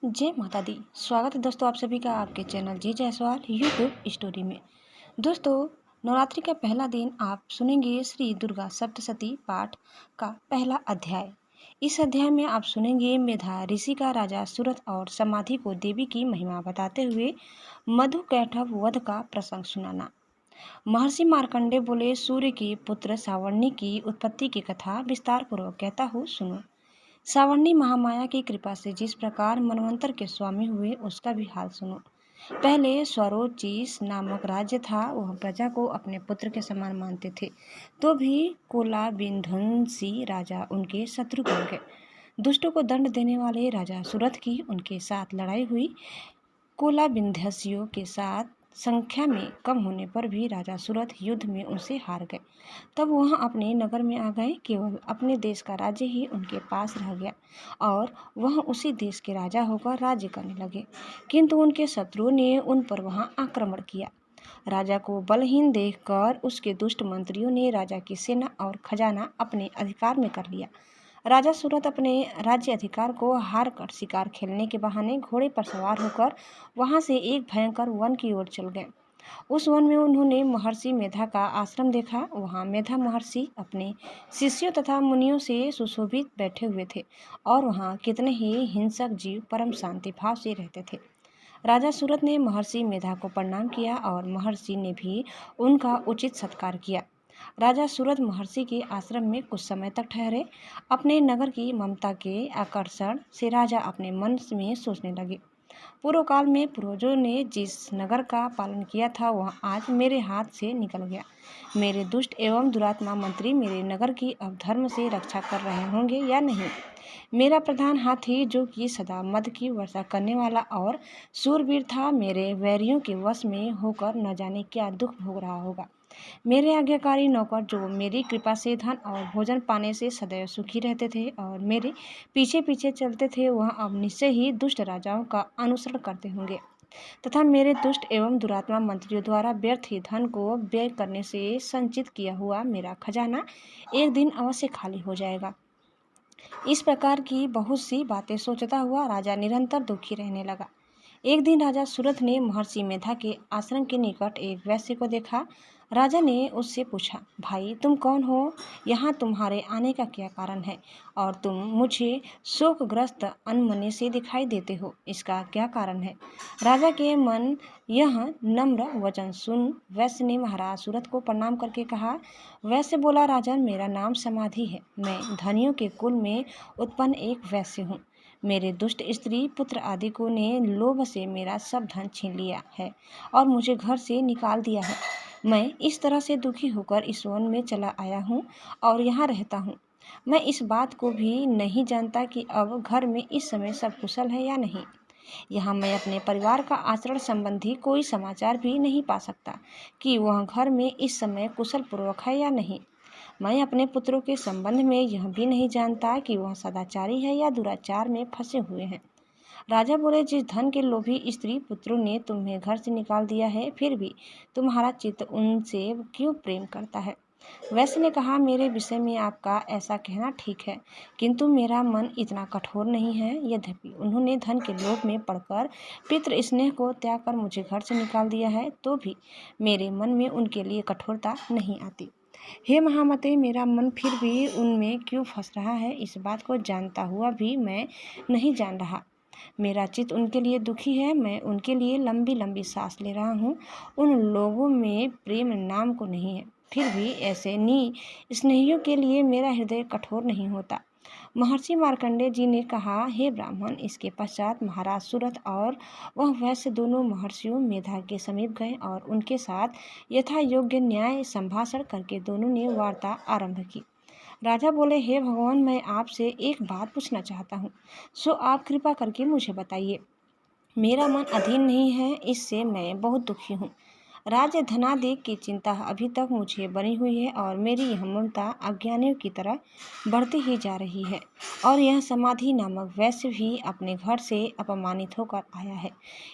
जय माता दी। स्वागत है दोस्तों आप सभी का आपके चैनल जी जायसवाल यूट्यूब स्टोरी में। दोस्तों, नवरात्रि का पहला दिन आप सुनेंगे श्री दुर्गा सप्तशती पाठ का पहला अध्याय। इस अध्याय में आप सुनेंगे मेधा ऋषि का राजा सूरत और समाधि को देवी की महिमा बताते हुए मधु कैटभ वध का प्रसंग सुनाना। महर्षि मार्कंडे बोले, सूर्य की पुत्र सावर्णी की उत्पत्ति की कथा विस्तार पूर्वक कहता हूँ, सुनो। सावर्णी महामाया की कृपा से जिस प्रकार मनवंतर के स्वामी हुए उसका भी हाल सुनो। पहले स्वरोचिस नामक राज्य था। वह प्रजा को अपने पुत्र के समान मानते थे, तो भी कोलाबिंधुंसी राजा उनके शत्रु बन गए। दुष्टों को दंड देने वाले राजा सूरत की उनके साथ लड़ाई हुई। कोलाबिंध्यसियों के साथ संख्या में कम होने पर भी राजा सूरत युद्ध में उनसे हार गए। तब वह अपने नगर में आ गए। केवल अपने देश का राज्य ही उनके पास रह गया और वह उसी देश के राजा होकर राज्य करने लगे। किंतु उनके शत्रुओं ने उन पर वहां आक्रमण किया। राजा को बलहीन देखकर उसके दुष्ट मंत्रियों ने राजा की सेना और खजाना अपने अधिकार में कर लिया। राजा सूरत अपने राज्य अधिकार को हार कर शिकार खेलने के बहाने घोड़े पर सवार होकर वहां से एक भयंकर वन की ओर चल गए। उस वन में उन्होंने महर्षि मेधा का आश्रम देखा। वहां मेधा महर्षि अपने शिष्यों तथा मुनियों से सुशोभित बैठे हुए थे और वहां कितने ही हिंसक जीव परम शांति भाव से रहते थे। राजा सूरत ने महर्षि मेधा को प्रणाम किया और महर्षि ने भी उनका उचित सत्कार किया। राजा सूरत महर्षि के आश्रम में कुछ समय तक ठहरे। अपने नगर की ममता के आकर्षण से राजा अपने मन में सोचने लगे, पूर्व काल में पूर्वजों ने जिस नगर का पालन किया था वह आज मेरे हाथ से निकल गया। मेरे दुष्ट एवं दुरात्मा मंत्री मेरे नगर की अब धर्म से रक्षा कर रहे होंगे या नहीं। मेरा प्रधान हाथी, जो कि सदा मद की वर्षा करने वाला और शूरवीर था, मेरे वैरियों के वश में होकर न जाने क्या दुख भोग रहा होगा। मेरे आज्ञाकारी नौकर, जो मेरी कृपा से धन और भोजन पाने से सदैव सुखी रहते थे और मेरे पीछे पीछे चलते थे, वह अब निश्चय ही दुष्ट राजाओं का अनुसरण करते होंगे तथा मेरे दुष्ट एवं दुरात्मा मंत्रियों द्वारा व्यर्थ ही धन को व्यय करने से संचित किया हुआ मेरा खजाना एक दिन अवश्य खाली हो जाएगा। इस प्रकार की बहुत सी बातें सोचता हुआ राजा निरंतर दुखी रहने लगा। एक दिन राजा सूरत ने महर्षि मेधा के आश्रम के निकट एक वैश्य को देखा। राजा ने उससे पूछा, भाई तुम कौन हो? यहाँ तुम्हारे आने का क्या कारण है? और तुम मुझे शोकग्रस्त अनमने से दिखाई देते हो, इसका क्या कारण है? राजा के मन यह नम्र वचन सुन वैश्य ने महाराज सूरत को प्रणाम करके कहा। वैश्य बोला, राजन, मेरा नाम समाधि है। मैं धनियों के कुल में उत्पन्न एक वैश्य हूँ। मेरे दुष्ट स्त्री पुत्र आदि को ने लोभ से मेरा सब धन छीन लिया है और मुझे घर से निकाल दिया है। मैं इस तरह से दुखी होकर इस वन में चला आया हूँ और यहाँ रहता हूँ। मैं इस बात को भी नहीं जानता कि अब घर में इस समय सब कुशल है या नहीं। यहाँ मैं अपने परिवार का आचरण संबंधी कोई समाचार भी नहीं पा सकता कि वह घर में इस समय कुशल पूर्वक है या नहीं। मैं अपने पुत्रों के संबंध में यह भी नहीं जानता कि वह सदाचारी है या दुराचार में फंसे हुए हैं। राजा बोले, जिस धन के लोभी स्त्री पुत्रों ने तुम्हें घर से निकाल दिया है, फिर भी तुम्हारा चित्त उनसे क्यों प्रेम करता है? वैश्य ने कहा, मेरे विषय में आपका ऐसा कहना ठीक है, किंतु मेरा मन इतना कठोर नहीं है। यद्यपि उन्होंने धन के लोभ में पड़कर पितृ स्नेह को त्याग कर मुझे घर से निकाल दिया है, तो भी मेरे मन में उनके लिए कठोरता नहीं आती। हे महामते, मेरा मन फिर भी उनमें क्यों फंस रहा है, इस बात को जानता हुआ भी मैं नहीं जान रहा। मेरा चित्त उनके लिए दुखी है। मैं उनके लिए लंबी लंबी सांस ले रहा हूँ। उन लोगों में प्रेम नाम को नहीं है, फिर भी ऐसे स्नेहियों के लिए मेरा हृदय कठोर नहीं होता। महर्षि मार्कंडे जी ने कहा, हे ब्राह्मण। इसके पश्चात महाराज सूरत और वह वैश्य दोनों महर्षियों मेधा के समीप गए और उनके साथ यथा योग्य न्याय संभाषण करके दोनों ने वार्ता आरंभ की। राजा बोले, हे भगवान, मैं आपसे एक बात पूछना चाहता हूँ, सो आप कृपा करके मुझे बताइए। मेरा मन अधीन नहीं है, इससे मैं बहुत दुखी हूँ। राज्य धनादि की चिंता अभी तक मुझे बनी हुई है और मेरी यह ममता अज्ञानियों की तरह बढ़ती ही जा रही है। और यह समाधि नामक वैश्य भी अपने घर से अपमानित होकर आया है।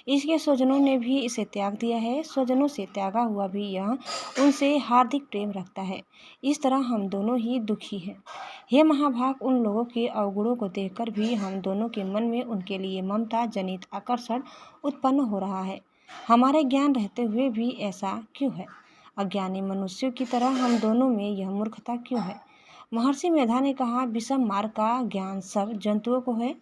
इसके स्वजनों ने भी इसे त्याग दिया है। स्वजनों से त्यागा हुआ भी यह उनसे हार्दिक प्रेम रखता है। इस तरह हम दोनों ही दुखी हैं। हे महाभाग, उन लोगों के अवगुणों को देखकर भी हम दोनों के मन में उनके लिए ममता जनित आकर्षण उत्पन्न हो रहा है। हमारे ज्ञान रहते हुए भी ऐसा क्यों है? अज्ञानी मनुष्यों की तरह हम दोनों में यह मूर्खता क्यों है? महर्षि मेधा ने कहा, विषम मार्ग का ज्ञान सब जंतुओं को है।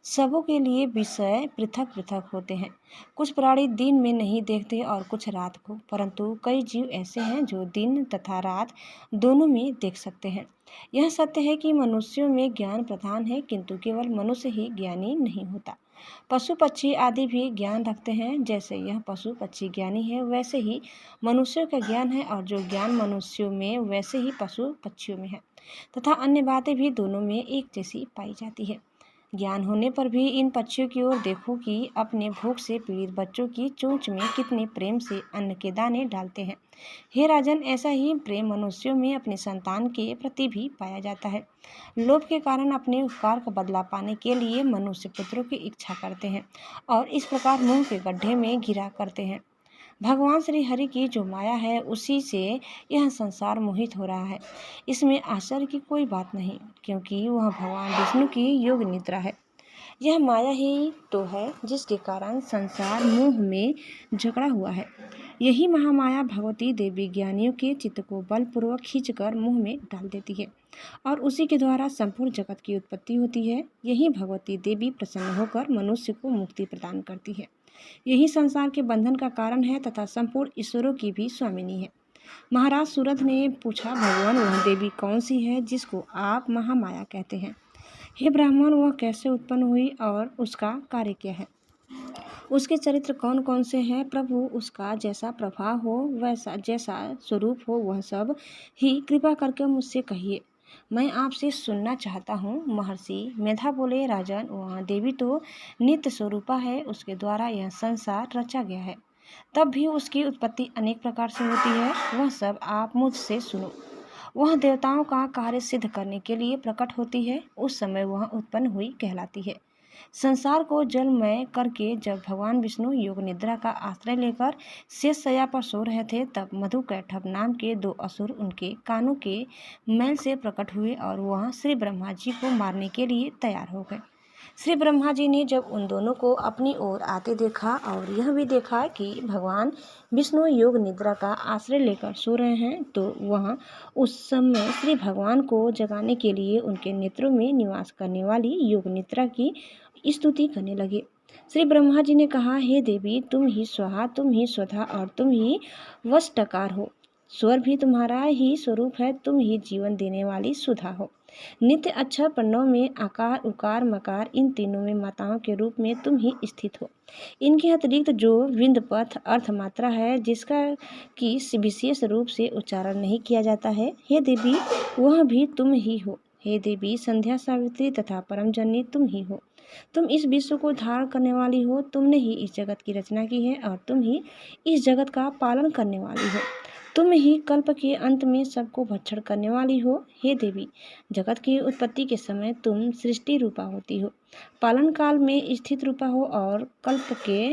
सबों के लिए विषय पृथक पृथक होते हैं। कुछ प्राणी दिन में नहीं देखते और कुछ रात को, परंतु कई जीव ऐसे हैं जो दिन तथा रात दोनों में देख सकते हैं। यह सत्य है कि मनुष्यों में ज्ञान प्रधान है, किंतु केवल मनुष्य ही ज्ञानी नहीं होता। पशु पक्षी आदि भी ज्ञान रखते हैं। जैसे यह पशु पक्षी ज्ञानी है, वैसे ही मनुष्यों का ज्ञान है, और जो ज्ञान मनुष्यों में वैसे ही पशु पक्षियों में है, तथा अन्य बातें भी दोनों में एक जैसी पाई जाती है। ज्ञान होने पर भी इन पक्षियों की ओर देखो कि अपने भूख से पीड़ित बच्चों की चोंच में कितने प्रेम से अन्न के दाने डालते हैं। हे राजन, ऐसा ही प्रेम मनुष्यों में अपने संतान के प्रति भी पाया जाता है। लोभ के कारण अपने उपकार का बदला पाने के लिए मनुष्य पुत्रों की इच्छा करते हैं और इस प्रकार मुंह के गड्ढे में गिरा करते हैं। भगवान श्री हरि की जो माया है, उसी से यह संसार मोहित हो रहा है। इसमें आश्चर्य की कोई बात नहीं, क्योंकि वह भगवान विष्णु की योग निद्रा है। यह माया ही तो है जिसके कारण संसार मोह में जकड़ा हुआ है। यही महामाया भगवती देवी ज्ञानियों के चित्त को बलपूर्वक खींचकर मुंह में डाल देती है और उसी के द्वारा संपूर्ण जगत की उत्पत्ति होती है। यही भगवती देवी प्रसन्न होकर मनुष्य को मुक्ति प्रदान करती है। यही संसार के बंधन का कारण है तथा संपूर्ण ईश्वरों की भी स्वामिनी है। महाराज सूरथ ने पूछा, भगवान वह देवी कौन सी है जिसको आप महामाया कहते हैं? हे ब्राह्मण, वह कैसे उत्पन्न हुई और उसका कार्य क्या है? उसके चरित्र कौन कौन से हैं? प्रभु, उसका जैसा प्रभाव हो, वैसा जैसा स्वरूप हो, वह सब ही कृपा करके मुझसे कहिए। मैं आपसे सुनना चाहता हूँ। महर्षि मेधा बोले, राजन, वह देवी तो नित्य स्वरूपा है। उसके द्वारा यह संसार रचा गया है। तब भी उसकी उत्पत्ति अनेक प्रकार से होती है। वह सब आप मुझसे सुनो। वह देवताओं का कार्य सिद्ध करने के लिए प्रकट होती है। उस समय वह उत्पन्न हुई कहलाती है। संसार को जलमय करके जब भगवान विष्णु योग निद्रा का आश्रय लेकर शेष शैया पर सो रहे थे, तब मधु कैटभ नाम के दो असुर उनके कानों के मैल से प्रकट हुए और वह श्री ब्रह्मा जी को मारने के लिए तैयार हो गए। श्री ब्रह्मा जी ने जब उन दोनों को अपनी ओर आते देखा और यह भी देखा कि भगवान विष्णु योग निद्रा का आश्रय लेकर सो रहे हैं, तो वह उस समय श्री भगवान को जगाने के लिए उनके नेत्रों में निवास करने वाली योग निद्रा की स्तुति करने लगे। श्री ब्रह्मा जी ने कहा, हे देवी, तुम ही स्वाहा, तुम ही स्वधा और तुम ही वष्टकार हो। स्वर भी तुम्हारा ही स्वरूप है। तुम ही जीवन देने वाली सुधा हो। नित्य अक्षर प्रणव में आकार उकार मकार, इन तीनों में माताओं के रूप में तुम ही स्थित हो। इनके अतिरिक्त जो विंद पथ अर्थ मात्रा है, जिसका कि विशेष रूप से उच्चारण नहीं किया जाता है, हे देवी, वह भी तुम ही हो। हे देवी, संध्या सावित्री तथा परम जननी तुम ही हो। तुम इस विश्व को धारण करने वाली हो। तुमने ही इस जगत की रचना की है और तुम ही इस जगत का पालन करने वाली हो। तुम ही कल्प के अंत में सबको भक्षण करने वाली हो। हे देवी, जगत की उत्पत्ति के समय तुम सृष्टि रूपा होती हो, पालन काल में स्थित रूपा हो और कल्प के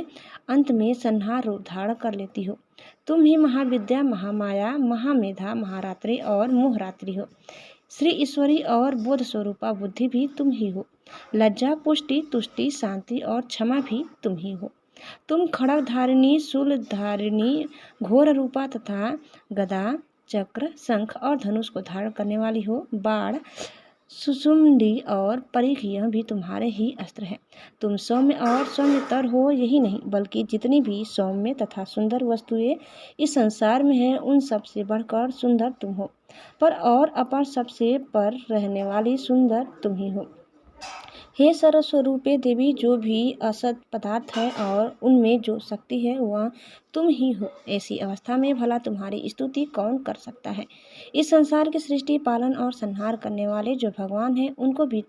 अंत में संहार रूप धारण कर लेती हो। तुम ही महाविद्या, महामाया, महामेधा, महारात्रि और मोहरात्रि हो। श्री ईश्वरी और बोध स्वरूपा बुद्धि भी तुम ही हो। लज्जा, पुष्टि, तुष्टि, शांति और क्षमा भी तुम ही हो। तुम खड़ग धारिणी, शूल धारिणी, घोर रूपा तथा गदा, चक्र, शंख और धनुष को धारण करने वाली हो। बाण, सुषुम्डी और परिघ, यह भी तुम्हारे ही अस्त्र हैं। तुम सौम्य और सौम्यतर हो। यही नहीं, बल्कि जितनी भी सौम्य तथा सुंदर वस्तुएं इस संसार में है, उन सबसे बढ़कर सुंदर तुम हो। पर और अपर सबसे पर रहने वाली सुंदर तुम ही हो। हे सर्वस्वरूपे देवी, जो भी असत पदार्थ है और उनमें जो शक्ति है, वह तुम ही हो। ऐसी अवस्था में भला तुम्हारी स्तुति कौन कर सकता है? इस संसार की सृष्टि, पालन और संहार करने वाले जो भगवान हैं, उनको भी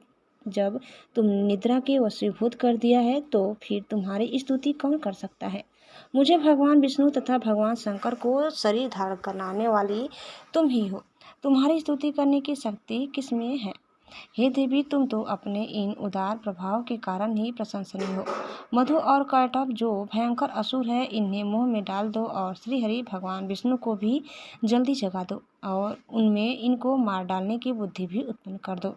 जब तुम निद्रा के वशीभूत कर दिया है, तो फिर तुम्हारी स्तुति कौन कर सकता है? मुझे भगवान विष्णु तथा भगवान शंकर को शरीर धारण कराने वाली तुम ही हो। तुम्हारी स्तुति करने की शक्ति किसमें है? हे देवी, तुम तो अपने इन उदार प्रभाव के कारण ही प्रशंसनीय हो। मधु और कैटभ जो भयंकर असुर है, इन्हें मुंह में डाल दो और श्रीहरि भगवान विष्णु को भी जल्दी जगा दो और उनमें इनको मार डालने की बुद्धि भी उत्पन्न कर दो।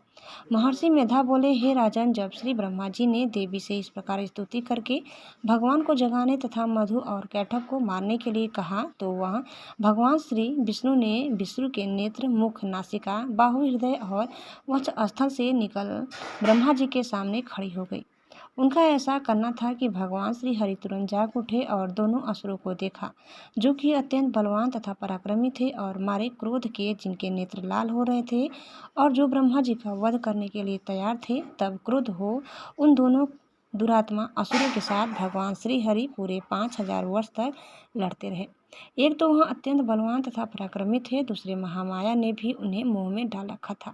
महर्षि मेधा बोले, हे राजन, जब श्री ब्रह्मा जी ने देवी से इस प्रकार स्तुति करके भगवान को जगाने तथा मधु और कैटभ को मारने के लिए कहा, तो वह भगवान श्री विष्णु ने विष्णु के नेत्र, मुख, नासिका, बाहु, हृदय और वक्ष स्थल से निकल ब्रह्मा जी के सामने खड़ी हो गई। उनका ऐसा करना था कि भगवान श्री हरि तुरंत जाग उठे और दोनों असुरों को देखा, जो कि अत्यंत बलवान तथा पराक्रमी थे और मारे क्रोध के, जिनके नेत्र लाल हो रहे थे और जो ब्रह्मा जी का वध करने के लिए तैयार थे। तब क्रुद्ध हो उन दोनों दुरात्मा असुरों के साथ भगवान श्री हरि पूरे 5000 वर्ष तक लड़ते रहे। एक तो वह अत्यंत बलवान तथा पराक्रमी थे, दूसरे महामाया ने भी उन्हें मुंह में डाल रखा था।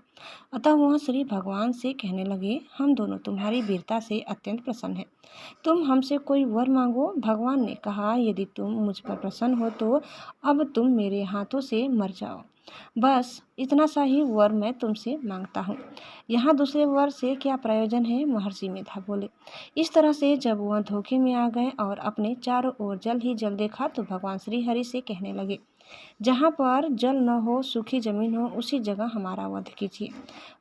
अतः वह श्री भगवान से कहने लगे, हम दोनों तुम्हारी वीरता से अत्यंत प्रसन्न हैं। तुम हमसे कोई वर मांगो। भगवान ने कहा, यदि तुम मुझ पर प्रसन्न हो तो अब तुम मेरे हाथों से मर जाओ। बस इतना सा ही वर मैं तुमसे मांगता हूँ। यहाँ दूसरे वर से क्या प्रयोजन है? महर्षि मेधा बोले। इस तरह से जब वह धोखे में आ गए और अपने चारों ओर जल ही जल देखा, तो भगवान श्री हरि से कहने लगे, जहाँ पर जल न हो, सूखी जमीन हो, उसी जगह हमारा वध कीजिए।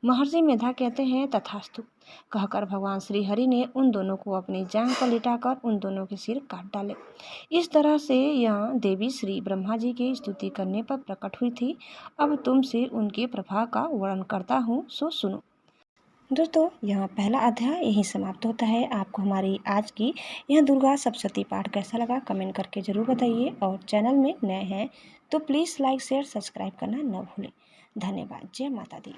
महर्षि मेधा कहते हैं, तथास्तु कहकर भगवान श्री हरि ने उन दोनों को अपनी जांघ पर लिटाकर उन दोनों के सिर काट डाले। इस तरह से यह देवी श्री ब्रह्मा जी की स्तुति करने पर प्रकट हुई थी। अब तुमसे उनके प्रभाव का वर्णन करता हूँ, सो सुनो। दोस्तों, यह पहला अध्याय यहीं समाप्त होता है। आपको हमारी आज की यह दुर्गा सप्तशती पाठ कैसा लगा कमेंट करके ज़रूर बताइए, और चैनल में नए हैं तो प्लीज़ लाइक, शेयर, सब्सक्राइब करना न भूलें। धन्यवाद। जय माता दी।